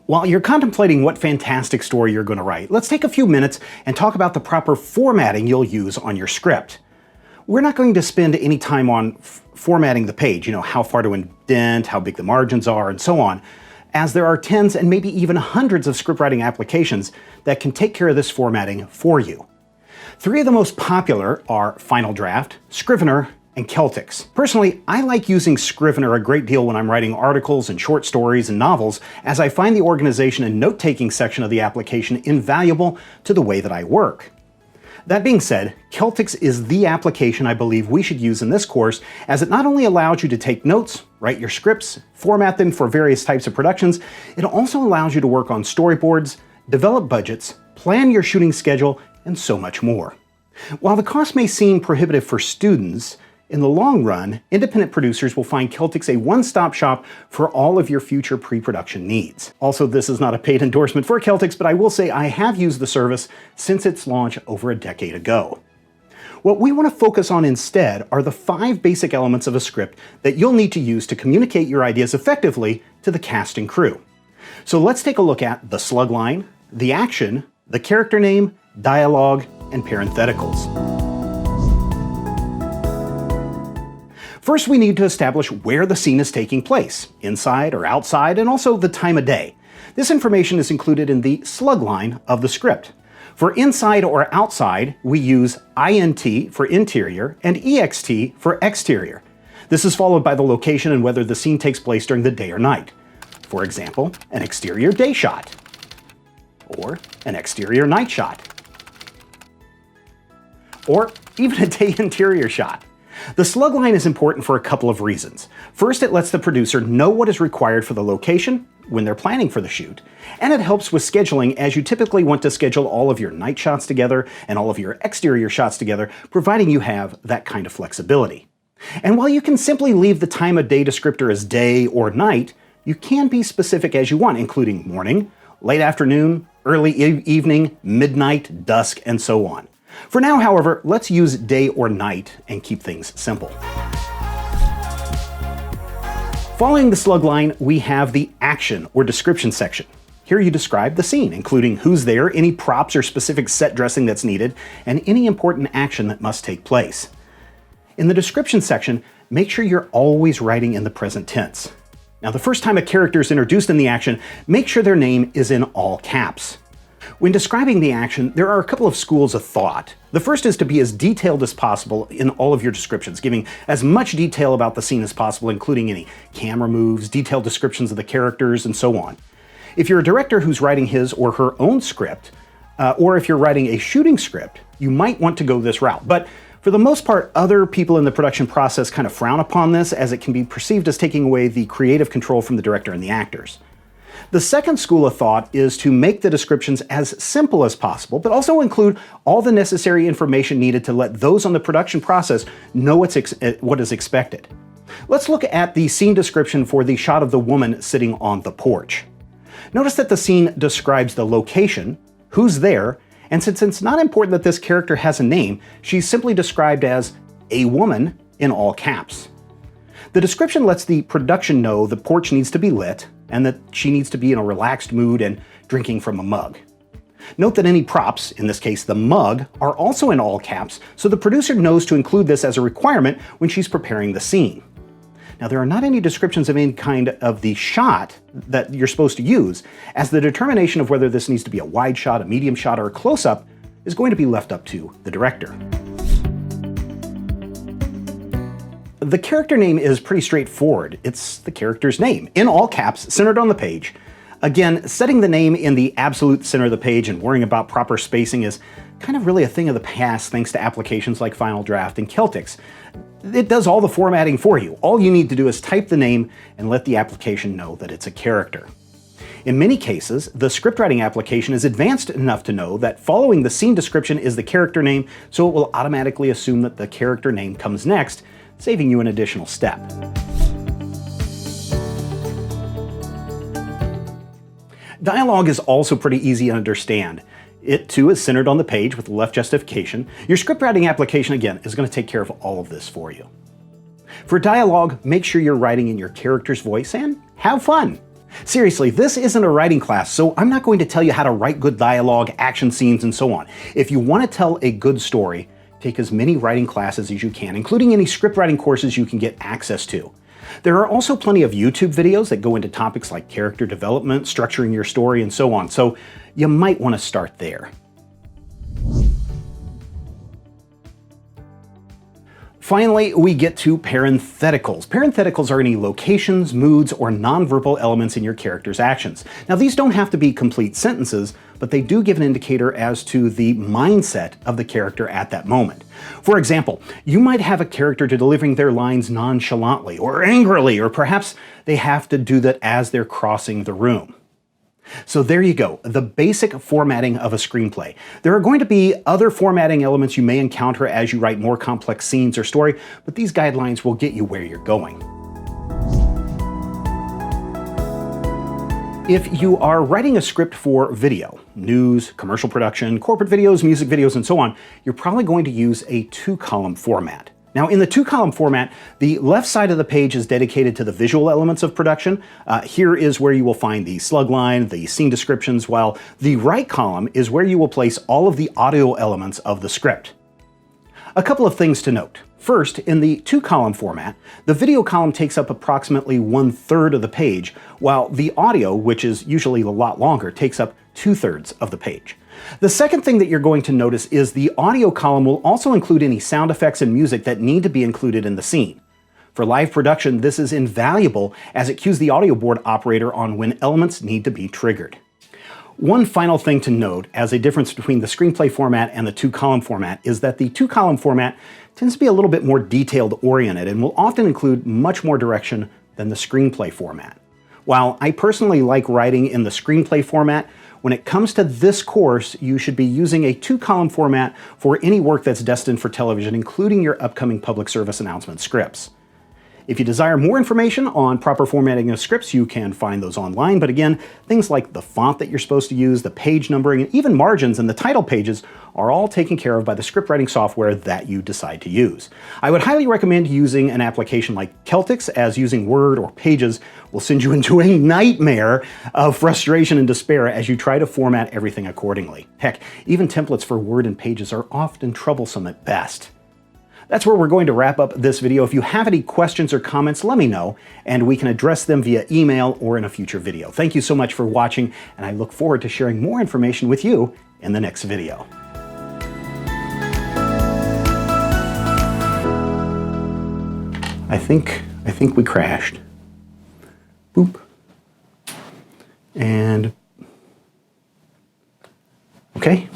While you're contemplating what fantastic story you're going to write, let's take a few minutes and talk about the proper formatting you'll use on your script. We're not going to spend any time on formatting the page, how far to indent, how big the margins are, and so on, as there are tens and maybe even hundreds of scriptwriting applications that can take care of this formatting for you. 3 of the most popular are Final Draft, Scrivener, and Celtics. Personally, I like using Scrivener a great deal when I'm writing articles and short stories and novels, as I find the organization and note-taking section of the application invaluable to the way that I work. That being said, Celtics is the application I believe we should use in this course, as it not only allows you to take notes, write your scripts, format them for various types of productions, it also allows you to work on storyboards, develop budgets, plan your shooting schedule, and so much more. While the cost may seem prohibitive for students, in the long run, independent producers will find Celtics a one-stop shop for all of your future pre-production needs. Also, this is not a paid endorsement for Celtics, but I will say I have used the service since its launch over a decade ago. What we want to focus on instead are the 5 basic elements of a script that you'll need to use to communicate your ideas effectively to the cast and crew. So let's take a look at the slug line, the action, the character name, dialogue, and parentheticals. First, we need to establish where the scene is taking place, inside or outside, and also the time of day. This information is included in the slug line of the script. For inside or outside, we use INT for interior and EXT for exterior. This is followed by the location and whether the scene takes place during the day or night. For example, an exterior day shot, or an exterior night shot, or even a day interior shot. The slug line is important for a couple of reasons. First, it lets the producer know what is required for the location when they're planning for the shoot, and it helps with scheduling, as you typically want to schedule all of your night shots together and all of your exterior shots together, providing you have that kind of flexibility. And while you can simply leave the time of day descriptor as day or night, you can be specific as you want, including morning, late afternoon, early evening, midnight, dusk, and so on. For now, however, let's use day or night and keep things simple. Following the slug line, we have the action or description section. Here you describe the scene, including who's there, any props or specific set dressing that's needed, and any important action that must take place. In the description section, make sure you're always writing in the present tense. Now, the first time a character is introduced in the action, make sure their name is in all caps. When describing the action, there are a couple of schools of thought. The first is to be as detailed as possible in all of your descriptions, giving as much detail about the scene as possible, including any camera moves, detailed descriptions of the characters, and so on. If you're a director who's writing his or her own script, or if you're writing a shooting script, you might want to go this route. But for the most part, other people in the production process kind of frown upon this, as it can be perceived as taking away the creative control from the director and the actors. The second school of thought is to make the descriptions as simple as possible, but also include all the necessary information needed to let those on the production process know what is expected. Let's look at the scene description for the shot of the woman sitting on the porch. Notice that the scene describes the location, who's there, and since it's not important that this character has a name, she's simply described as a woman in all caps. The description lets the production know the porch needs to be lit, and that she needs to be in a relaxed mood and drinking from a mug. Note that any props, in this case the mug, are also in all caps, so the producer knows to include this as a requirement when she's preparing the scene. Now, there are not any descriptions of any kind of the shot that you're supposed to use, as the determination of whether this needs to be a wide shot, a medium shot, or a close-up is going to be left up to the director. The character name is pretty straightforward. It's the character's name, in all caps, centered on the page. Again, setting the name in the absolute center of the page and worrying about proper spacing is kind of really a thing of the past thanks to applications like Final Draft and Celtics. It does all the formatting for you. All you need to do is type the name and let the application know that it's a character. In many cases, the scriptwriting application is advanced enough to know that following the scene description is the character name, so it will automatically assume that the character name comes next, saving you an additional step. Dialogue is also pretty easy to understand. It too is centered on the page with the left justification. Your scriptwriting application, again, is going to take care of all of this for you. For dialogue, make sure you're writing in your character's voice and have fun. Seriously, this isn't a writing class, so I'm not going to tell you how to write good dialogue, action scenes, and so on. If you want to tell a good story, take as many writing classes as you can, including any script writing courses you can get access to. There are also plenty of YouTube videos that go into topics like character development, structuring your story, and so on, so you might want to start there. Finally, we get to parentheticals. Parentheticals are any locations, moods, or nonverbal elements in your character's actions. Now, these don't have to be complete sentences, but they do give an indicator as to the mindset of the character at that moment. For example, you might have a character delivering their lines nonchalantly or angrily, or perhaps they have to do that as they're crossing the room. So there you go, the basic formatting of a screenplay. There are going to be other formatting elements you may encounter as you write more complex scenes or story, but these guidelines will get you where you're going. If you are writing a script for video, news, commercial production, corporate videos, music videos, and so on, you're probably going to use a two-column format. Now, in the two-column format, the left side of the page is dedicated to the visual elements of production. Here is where you will find the slug line, the scene descriptions, while the right column is where you will place all of the audio elements of the script. A couple of things to note. First, in the two-column format, the video column takes up approximately 1/3 of the page, while the audio, which is usually a lot longer, takes up 2/3 of the page. The second thing that you're going to notice is the audio column will also include any sound effects and music that need to be included in the scene. For live production, this is invaluable as it cues the audio board operator on when elements need to be triggered. One final thing to note as a difference between the screenplay format and the two-column format is that the two-column format tends to be a little bit more detailed oriented and will often include much more direction than the screenplay format. While I personally like writing in the screenplay format, when it comes to this course, you should be using a two-column format for any work that's destined for television, including your upcoming public service announcement scripts. If you desire more information on proper formatting of scripts, you can find those online, but again, things like the font that you're supposed to use, the page numbering, and even margins and the title pages are all taken care of by the script writing software that you decide to use. I would highly recommend using an application like Celtics, as using Word or Pages will send you into a nightmare of frustration and despair as you try to format everything accordingly. Heck, even templates for Word and Pages are often troublesome at best. That's where we're going to wrap up this video. If you have any questions or comments, let me know, and we can address them via email or in a future video. Thank you so much for watching, and I look forward to sharing more information with you in the next video. I think we crashed. Boop. And okay.